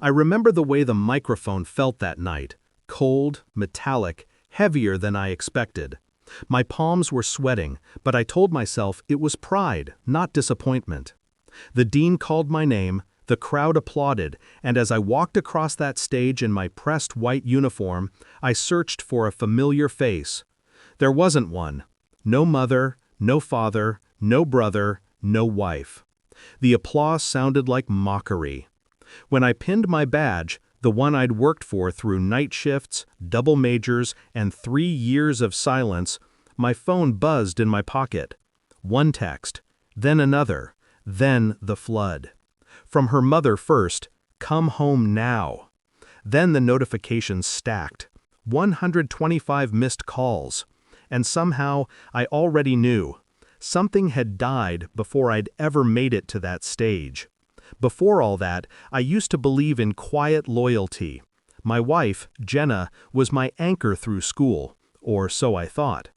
I remember the way the microphone felt that night, cold, metallic, heavier than I expected. My palms were sweating, but I told myself it was pride, not disappointment. The dean called my name, the crowd applauded, and as I walked across that stage in my pressed white uniform, I searched for a familiar face. There wasn't one. No mother, no father, no brother, no wife. The applause sounded like mockery. When I pinned my badge, the one I'd worked for through night shifts, double majors, and 3 years of silence, my phone buzzed in my pocket. One text, then another, then the flood. From her mother first, "Come home now." Then the notifications stacked. 125 missed calls. And somehow, I already knew. Something had died before I'd ever made it to that stage. Before all that, I used to believe in quiet loyalty. My wife, Jenna, was my anchor through school, or so I thought.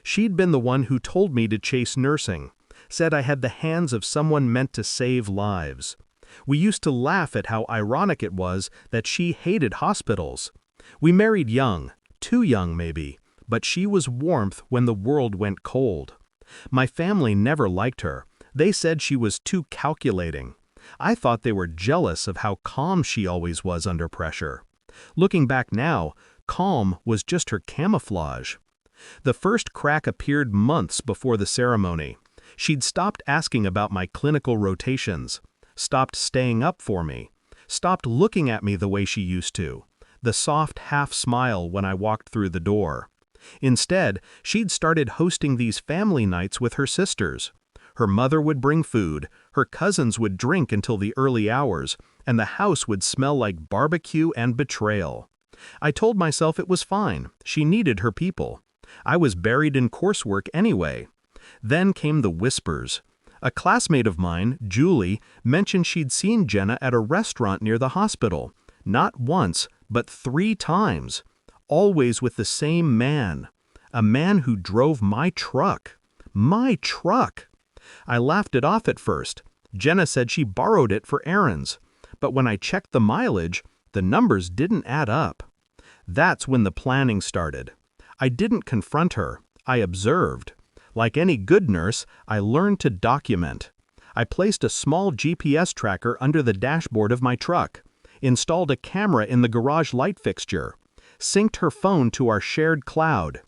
She'd been the one who told me to chase nursing, said I had the hands of someone meant to save lives. We used to laugh at how ironic it was that she hated hospitals. We married young, too young maybe, but she was warmth when the world went cold. My family never liked her. They said she was too calculating. I thought they were jealous of how calm she always was under pressure. Looking back now, calm was just her camouflage. The first crack appeared months before the ceremony. She'd stopped asking about my clinical rotations, stopped staying up for me, stopped looking at me the way she used to, the soft half smile when I walked through the door. Instead, she'd started hosting these family nights with her sisters. Her mother would bring food, her cousins would drink until the early hours, and the house would smell like barbecue and betrayal. I told myself it was fine, she needed her people. I was buried in coursework anyway. Then came the whispers. A classmate of mine, Julie, mentioned she'd seen Jenna at a restaurant near the hospital. Not once, but 3 times. Always with the same man. A man who drove my truck. My truck! I laughed it off at first. Jenna said she borrowed it for errands. But when I checked the mileage, the numbers didn't add up. That's when the planning started. I didn't confront her. I observed. Like any good nurse, I learned to document. I placed a small GPS tracker under the dashboard of my truck, installed a camera in the garage light fixture, synced her phone to our shared cloud.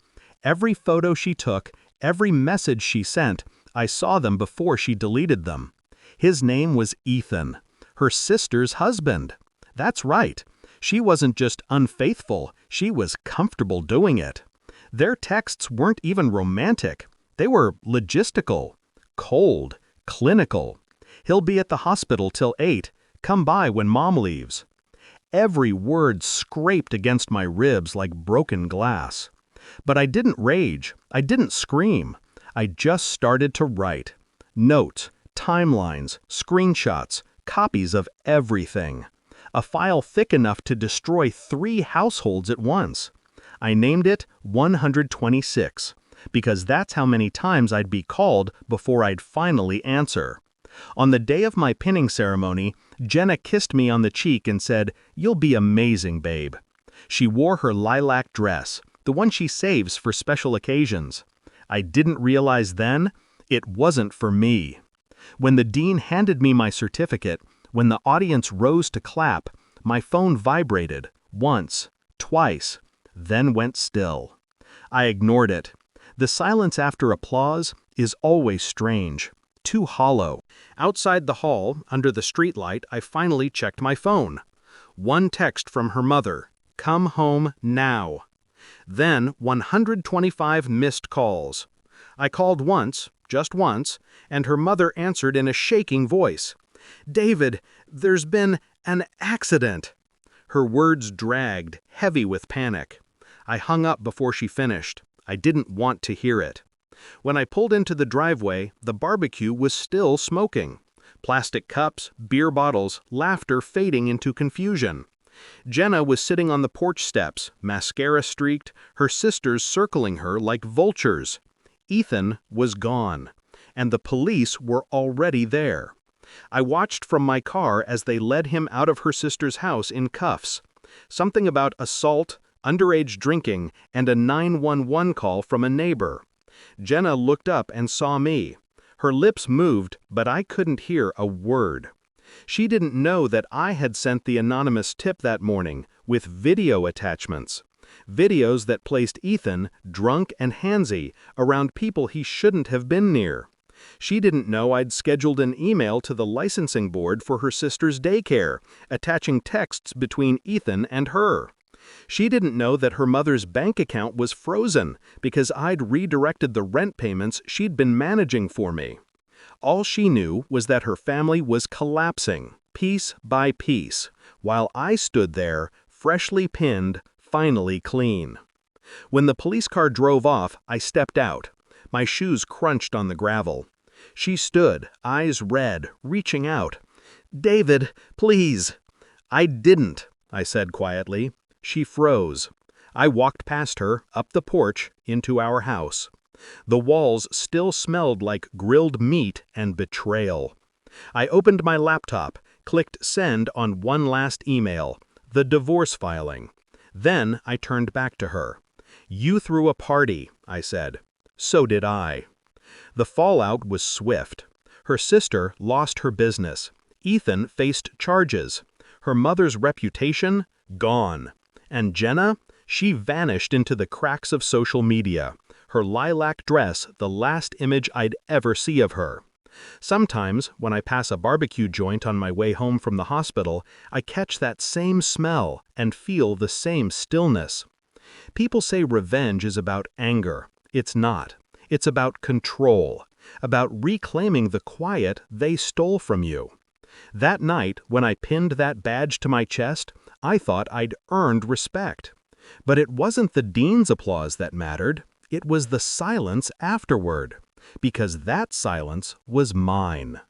Every photo she took, every message she sent, I saw them before she deleted them. His name was Ethan, her sister's husband. That's right. She wasn't just unfaithful, she was comfortable doing it. Their texts weren't even romantic. They were logistical, cold, clinical. He'll be at the hospital till 8. Come by when mom leaves. Every word scraped against my ribs like broken glass. But I didn't rage. I didn't scream. I just started to write. Notes, timelines, screenshots, copies of everything. A file thick enough to destroy 3 households at once. I named it 126, because that's how many times I'd be called before I'd finally answer. On the day of my pinning ceremony, Jenna kissed me on the cheek and said, "You'll be amazing, babe." She wore her lilac dress, the one she saves for special occasions. I didn't realize then, it wasn't for me. When the dean handed me my certificate, when the audience rose to clap, my phone vibrated, once, twice, then went still. I ignored it. The silence after applause is always strange, too hollow. Outside the hall, under the streetlight, I finally checked my phone. One text from her mother, "Come home now." Then 125 missed calls. I called once, just once, and her mother answered in a shaking voice. "David, there's been an accident." Her words dragged, heavy with panic. I hung up before she finished. I didn't want to hear it. When I pulled into the driveway, the barbecue was still smoking. Plastic cups, beer bottles, laughter fading into confusion. Jenna was sitting on the porch steps, mascara streaked, her sisters circling her like vultures. Ethan was gone, and the police were already there. I watched from my car as they led him out of her sister's house in cuffs. Something about assault, underage drinking, and a 911 call from a neighbor. Jenna looked up and saw me. Her lips moved, but I couldn't hear a word. She didn't know that I had sent the anonymous tip that morning, with video attachments. Videos that placed Ethan, drunk and handsy, around people he shouldn't have been near. She didn't know I'd scheduled an email to the licensing board for her sister's daycare, attaching texts between Ethan and her. She didn't know that her mother's bank account was frozen because I'd redirected the rent payments she'd been managing for me. All she knew was that her family was collapsing, piece by piece, while I stood there, freshly pinned, finally clean. When the police car drove off, I stepped out. My shoes crunched on the gravel. She stood, eyes red, reaching out. "David, please." "I didn't," I said quietly. She froze. I walked past her, up the porch, into our house. The walls still smelled like grilled meat and betrayal. I opened my laptop, clicked send on one last email, the divorce filing. Then I turned back to her. "You threw a party," I said. So did I. The fallout was swift. Her sister lost her business. Ethan faced charges. Her mother's reputation, gone. And Jenna, she vanished into the cracks of social media. Her lilac dress, the last image I'd ever see of her. Sometimes, when I pass a barbecue joint on my way home from the hospital, I catch that same smell and feel the same stillness. People say revenge is about anger. It's not. It's about control, about reclaiming the quiet they stole from you. That night, when I pinned that badge to my chest, I thought I'd earned respect. But it wasn't the dean's applause that mattered. It was the silence afterward, because that silence was mine.